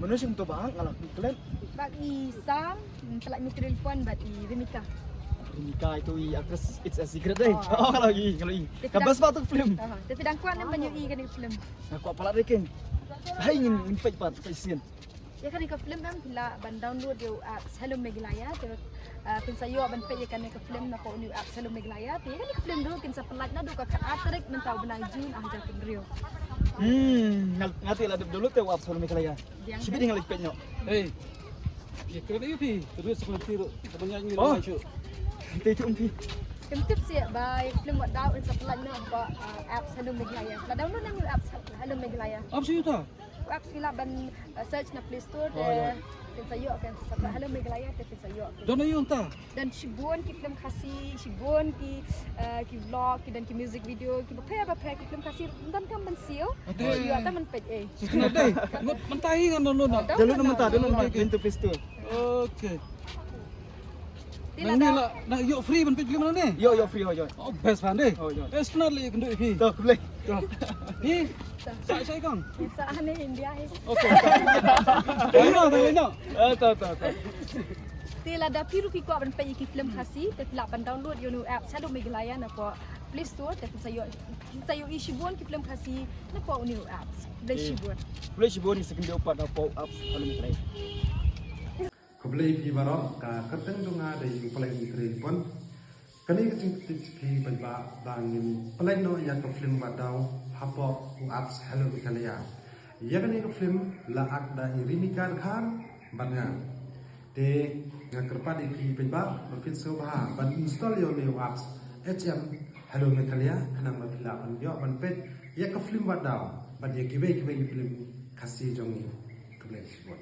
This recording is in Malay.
Manusia untuk bang ngalak kalian. Bagi sang telah mikir puan bagi Rimika. Rimika itu aktris It's a Secret deh. Oh. Oh kalau i. Kabas pak tu film. Tapi dangkuan yang banyak kan film. Aku apalah reking. Hai ingin impak pat pasien. Ya kan ke film kan bila ban download dia apps Hello Meglaya dia pinsayo ban pe kan ke film na ko new apps Hello Meglaya dia kan ke film dulu kin sa pelat na do ka atrik mentau benai Jun jatuh rio. Ngati lah dulu teh wap solo mikalaya. Sibi dengan lipet nyok. Hei, ya kena yupi, terus sebelum tiru, sebenarnya Oh. masuk. Itu umpi. Kentip sih by film buat daw in sa pelat na ba apps Hello Meglaya. La download na new apps Hello Meglaya. Apa sih itu? Apps kila ban search na Play Store Oh, ya. pinsayo kan sa Hello Meglaya te pinsayo. Dona yun ta. Dan shibun ki film kasih, shibun ki vlog, ki dan ki music video, ki apa ki film kasih dan kan mensil. Ada. Yo ata men page eh. Kena deh, mentahi kan dona. Dulu nama tak dulu pintu pistol. Oke. Tila Nang ni dah. lah, nak yuk free ban pergi mana ni? Yo free ho yo. Oh best pandai. Oh, yo. Kenal lagi kena yupi. Tuh boleh. Ni, saya kan. Sa ane India eh. Oke. Lain. Tahu. Tila dah piru ki ko ban page ki film kasih, te pila ban download yo new app Hello Meglaya na ko Play Store te sayo shibun ki film kasih na ko new apps. Play shibun. Boleh sibuk ni second opat pop up kalau mikalaya. Keblai pi barok ka keteng dunga da yung palay ikri pon kani keting pi banba bangin palay no ya ka film badaw hapo apps Hello Meglaya ya kani ka film la akda irimika khan banga te nga kerpa di pi banba mafit so ba ban install yo new apps HM Hello Meglaya kanang mapila ban yo ban pet ya ka film badaw ban ya kibe film kasih jongi keblai sibot